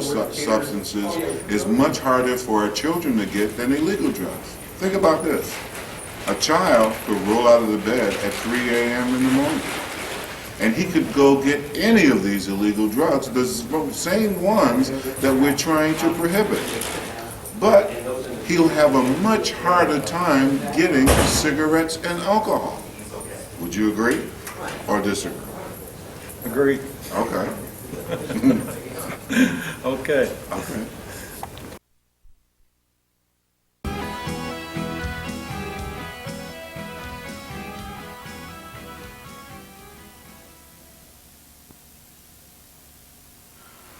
poisonous substances is much harder for our children to get than illegal drugs. Think about this. A child could roll out of the bed at 3 a.m. in the morning, and he could go get any of these illegal drugs, the same ones that we're trying to prohibit. But he'll have a much harder time getting cigarettes and alcohol. Would you agree or disagree? Agree. Okay. Okay. Okay.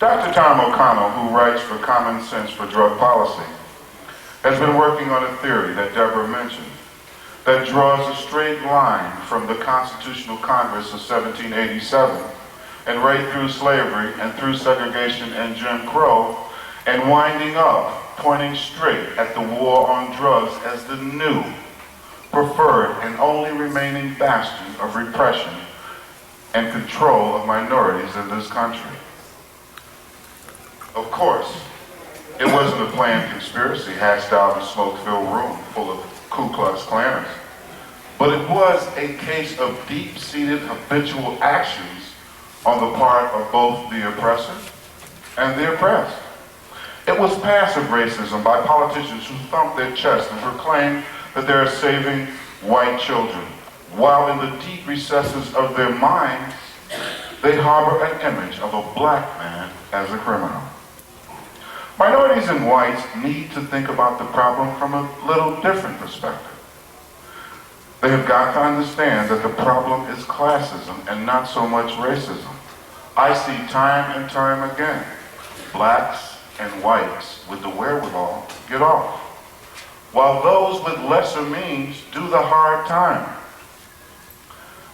Dr. Tom O'Connell, who writes for Common Sense for Drug Policy, has been working on a theory that Deborah mentioned that draws a straight line from the Constitutional Congress of 1787 and right through slavery and through segregation and Jim Crow, and winding up pointing straight at the war on drugs as the new, preferred, and only remaining bastion of repression and control of minorities in this country. Of course, it wasn't a planned conspiracy hatched out in a smoke-filled room full of Ku Klux Klanners, but it was a case of deep-seated habitual actions on the part of both the oppressor and the oppressed. It was passive racism by politicians who thump their chest and proclaim that they are saving white children, while in the deep recesses of their minds, they harbor an image of a black man as a criminal. Minorities and whites need to think about the problem from a little different perspective. They have got to understand that the problem is classism and not so much racism. I see time and time again, blacks and whites with the wherewithal get off, while those with lesser means do the hard time.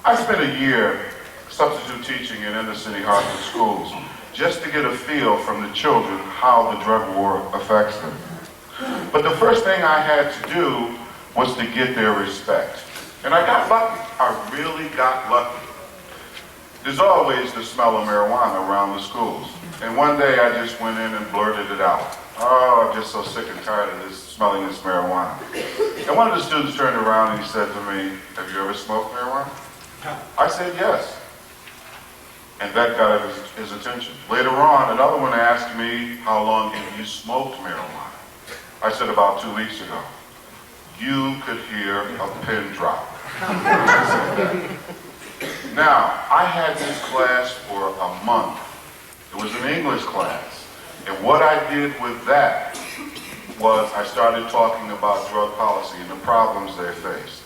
I spent a year substitute teaching in inner-city Hartford schools just to get a feel from the children how the drug war affects them. But the first thing I had to do was to get their respect. And I got lucky. I really got lucky. There's always the smell of marijuana around the schools. And one day I just went in and blurted it out. Oh, I'm just so sick and tired of smelling this marijuana. And one of the students turned around and he said to me, "Have you ever smoked marijuana?" I said, "Yes." And that got his attention. Later on, another one asked me, "How long have you smoked marijuana?" I said, "About 2 weeks ago." You could hear a pin drop. Now, I had this class for a month. It was an English class. And what I did with that was I started talking about drug policy and the problems they faced,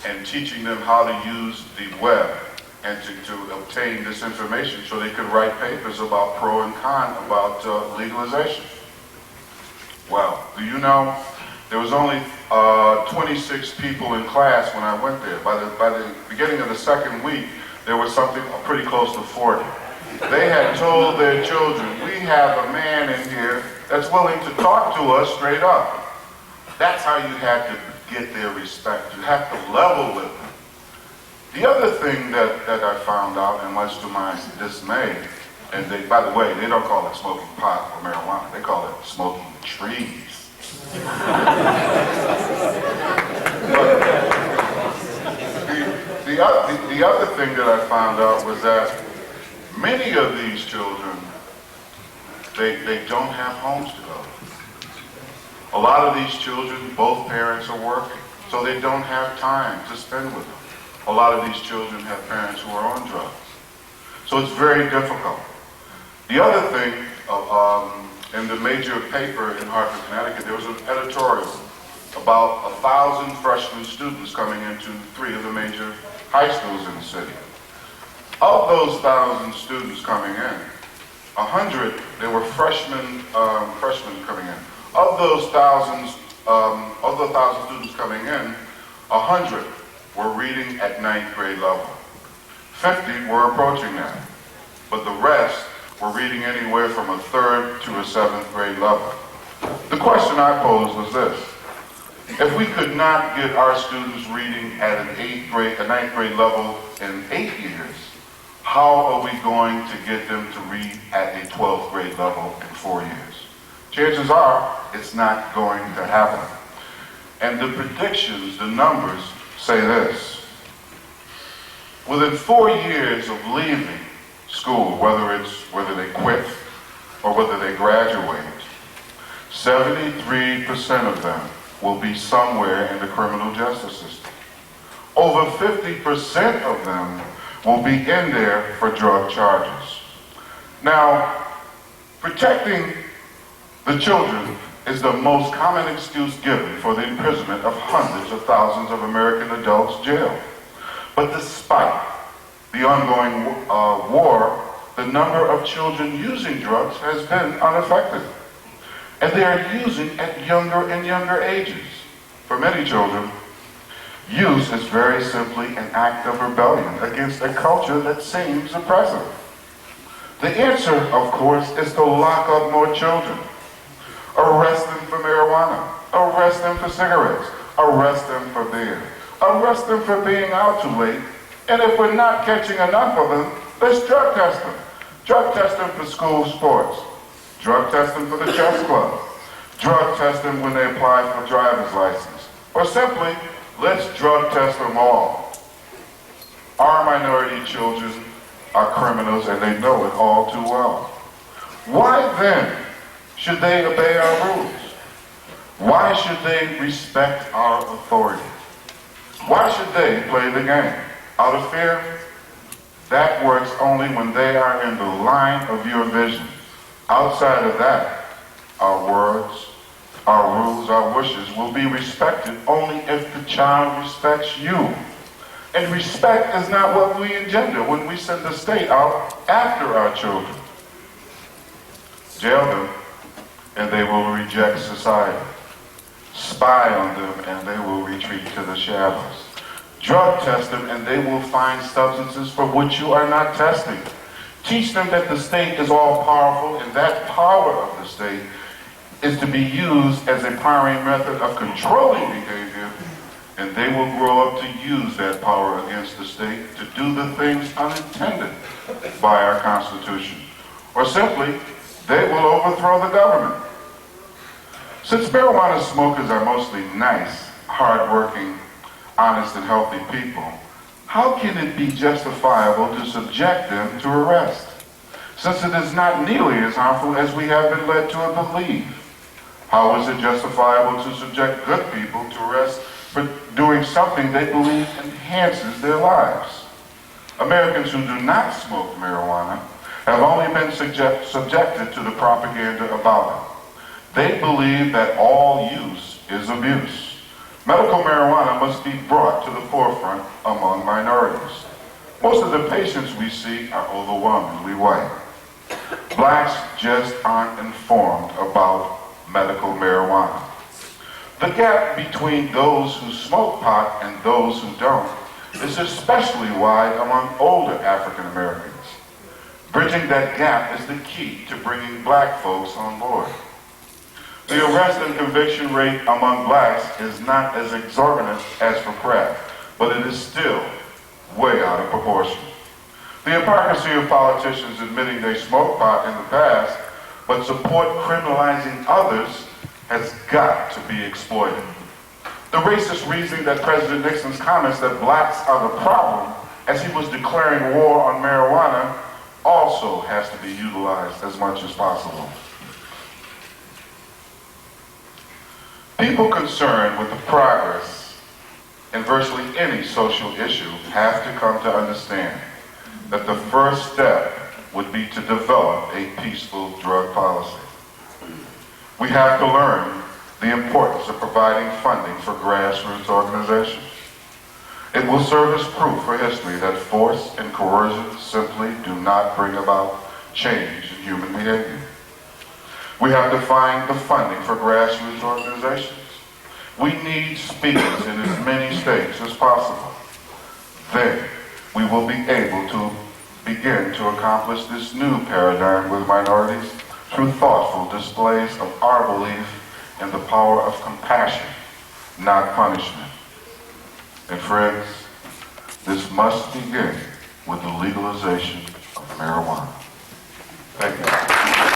and teaching them how to use the web and to obtain this information so they could write papers about pro and con about legalization. Well, do you know, there was only 26 people in class when I went there. By the beginning of the second week, there was something pretty close to 40. They had told their children, "We have a man in here that's willing to talk to us straight up." That's how you had to get their respect. You have to level with them. The other thing that I found out, and much to my dismay, and by the way, they don't call it smoking pot or marijuana, they call it smoking trees. The other thing that I found out was that many of these children, they don't have homes to go to. A lot of these children, both parents are working, so they don't have time to spend with them. A lot of these children have parents who are on drugs. So it's very difficult. The other thing, in the major paper in Hartford, Connecticut, there was an editorial about 1,000 freshman students coming into 3 of the major high schools in the city. Of those 1,000 students coming in, 100, they were freshmen coming in. Of those 1,000 students coming in, 100 were reading at 9th grade level. 50 were approaching that, but the rest were reading anywhere from a 3rd to a 7th grade level. The question I posed was this: if we could not get our students reading at a 9th grade level in 8 years, how are we going to get them to read at a 12th grade level in 4 years? Chances are it's not going to happen. And the predictions, the numbers say this. Within 4 years of leaving school, whether they quit or whether they graduate, 73% of them will be somewhere in the criminal justice system. Over 50% of them will be in there for drug charges. Now, protecting the children is the most common excuse given for the imprisonment of hundreds of thousands of American adults jailed. But despite the ongoing war, the number of children using drugs has been unaffected. And they are using at younger and younger ages. For many children, use is very simply an act of rebellion against a culture that seems oppressive. The answer, of course, is to lock up more children. Arrest them for marijuana. Arrest them for cigarettes. Arrest them for beer. Arrest them for being out too late. And if we're not catching enough of them, let's drug test them. Drug test them for school sports. Drug test them for the chess club. Drug test them when they apply for a driver's license. Or simply, let's drug test them all. Our minority children are criminals and they know it all too well. Why then should they obey our rules? Why should they respect our authority? Why should they play the game? Out of fear? That works only when they are in the line of your vision. Outside of that, our words, our rules, our wishes will be respected only if the child respects you. And respect is not what we engender when we send the state out after our children. Jail them, and they will reject society. Spy on them, and they will retreat to the shadows. Drug test them, and they will find substances for which you are not testing. Teach them that the state is all powerful, and that power of the state is to be used as a primary method of controlling behavior, and they will grow up to use that power against the state to do the things unintended by our Constitution. Or simply, they will overthrow the government. Since marijuana smokers are mostly nice, hardworking, honest, and healthy people, how can it be justifiable to subject them to arrest, since it is not nearly as harmful as we have been led to believe? How is it justifiable to subject good people to arrest for doing something they believe enhances their lives? Americans who do not smoke marijuana have only been subjected to the propaganda about it. They believe that all use is abuse. Medical marijuana must be brought to the forefront among minorities. Most of the patients we see are overwhelmingly white. Blacks just aren't informed about medical marijuana. The gap between those who smoke pot and those who don't is especially wide among older African Americans. Bridging that gap is the key to bringing black folks on board. The arrest and conviction rate among blacks is not as exorbitant as for crack, but it is still way out of proportion. The hypocrisy of politicians admitting they smoked pot in the past, but support criminalizing others, has got to be exploited. The racist reasoning that President Nixon's comments that blacks are the problem as he was declaring war on marijuana also has to be utilized as much as possible. People concerned with the progress in virtually any social issue have to come to understand that the first step would be to develop a peaceful drug policy. We have to learn the importance of providing funding for grassroots organizations. It will serve as proof for history that force and coercion simply do not bring about change in human behavior. We have to find the funding for grassroots organizations. We need speakers in as many states as possible. Then we will be able to begin to accomplish this new paradigm with minorities through thoughtful displays of our belief in the power of compassion, not punishment. And friends, this must begin with the legalization of marijuana. Thank you.